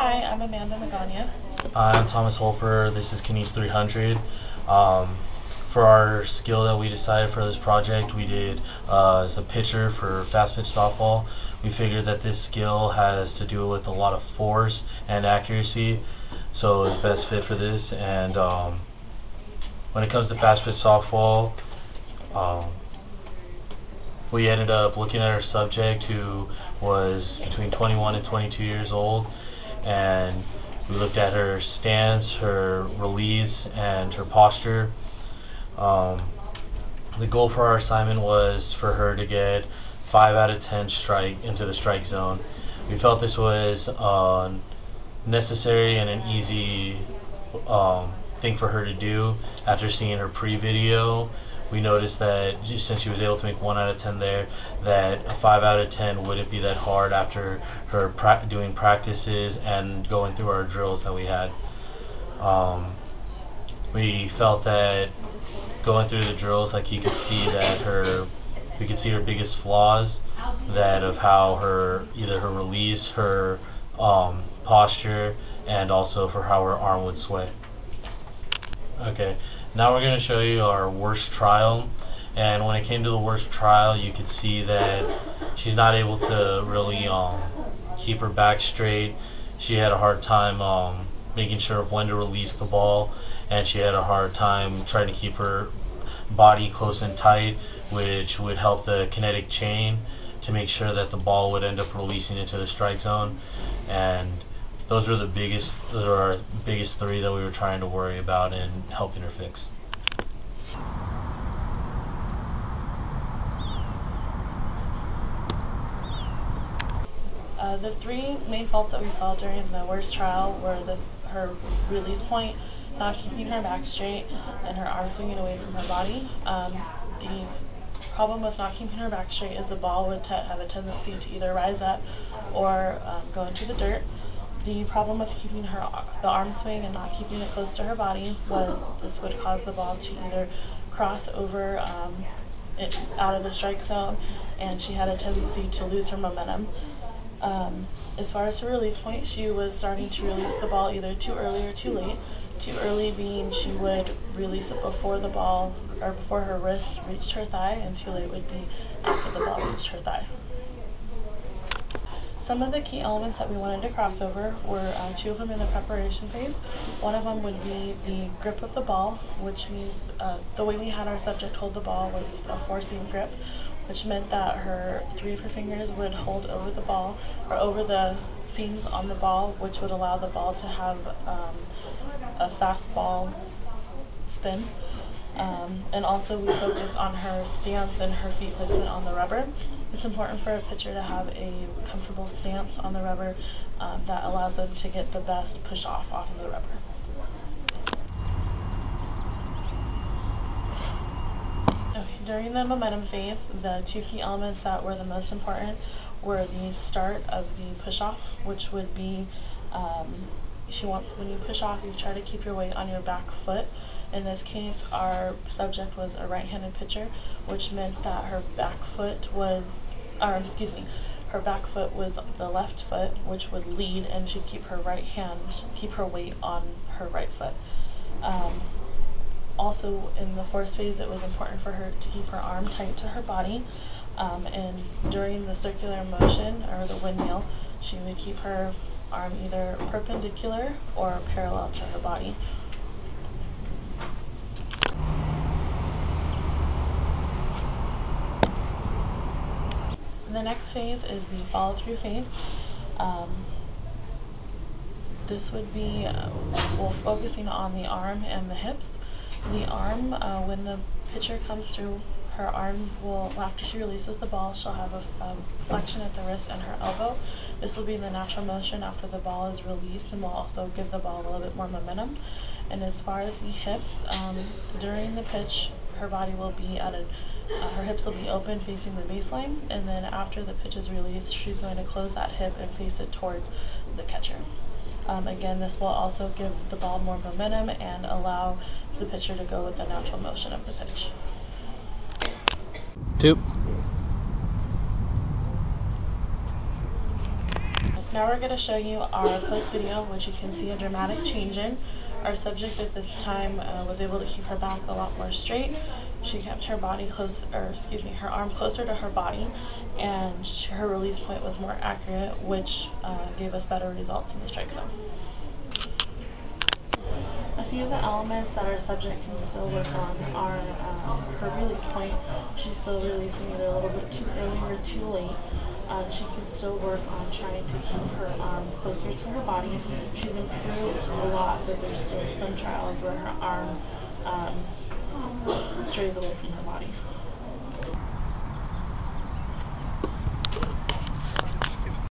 Hi, I'm Amanda Magana. I'm Thomas Holper. This is KNES 300. For our skill that we decided for this project, we did as a pitcher for fast pitch softball. We figured that this skill has to do with a lot of force and accuracy, so it was best fit for this. And when it comes to fast pitch softball, we ended up looking at our subject who was between 21 and 22 years old, and we looked at her stance, her release, and her posture. The goal for our assignment was for her to get 5 out of 10 strike into the strike zone. We felt this was necessary and an easy thing for her to do. After seeing her pre-video, we noticed that since she was able to make 1 out of 10 there, that a 5 out of 10 wouldn't be that hard after her doing practices and going through our drills that we had. We felt that going through the drills, like you could see that we could see her biggest flaws, that of how either her release, her posture, and also for how her arm would sway. Okay, now we're going to show you our worst trial, and when it came to the worst trial, you could see that she's not able to really keep her back straight. She had a hard time making sure of when to release the ball, and she had a hard time trying to keep her body close and tight, which would help the kinetic chain to make sure that the ball would end up releasing into the strike zone. And those are our biggest 3 that we were trying to worry about in helping her fix. The 3 main faults that we saw during the worst trial were her release point, not keeping her back straight, and her arm swinging away from her body. The problem with not keeping her back straight is the ball would have a tendency to either rise up or go into the dirt. The problem with keeping the arm swing and not keeping it close to her body was this would cause the ball to either cross over out of the strike zone, and she had a tendency to lose her momentum. As far as her release point, she was starting to release the ball either too early or too late. Too early being she would release it before the ball or before her wrist reached her thigh, and too late would be after the ball reached her thigh. Some of the key elements that we wanted to cross over were 2 of them in the preparation phase. One of them would be the grip of the ball, which means the way we had our subject hold the ball was a 4-seam grip, which meant that her 3 of her fingers would hold over the ball or over the seams on the ball, which would allow the ball to have a fast ball spin. And also we focused on her stance and her feet placement on the rubber. It's important for a pitcher to have a comfortable stance on the rubber that allows them to get the best push off of the rubber. Okay, during the momentum phase, the 2 key elements that were the most important were the start of the push off, which would be when you push off, you try to keep your weight on your back foot. In this case, our subject was a right-handed pitcher, which meant that her back foot was the left foot, which would lead, and she'd keep her weight on her right foot. Also, in the force phase, it was important for her to keep her arm tight to her body, and during the circular motion, or the windmill, she would keep her arm either perpendicular or parallel to her body. The next phase is the follow-through phase. This would be focusing on the arm and the hips. The arm, when the pitcher comes through, her arm will, after she releases the ball, she'll have a flexion at the wrist and her elbow. This will be the natural motion after the ball is released, and will also give the ball a little bit more momentum. And as far as the hips, during the pitch, her body will be her hips will be open facing the baseline, and then after the pitch is released, she's going to close that hip and face it towards the catcher. Again, this will also give the ball more momentum and allow the pitcher to go with the natural motion of the pitch. 2. Now we're going to show you our post video, which you can see a dramatic change in. Our subject at this time was able to keep her back a lot more straight. She kept her body close, or excuse me, her arm closer to her body, and her release point was more accurate, which gave us better results in the strike zone. A few of the elements that our subject can still work on are her release point. She's still releasing either a little bit too early or too late. She can still work on trying to keep her arm closer to her body. She's improved a lot, but there's still some trials where her arm strays away from her body.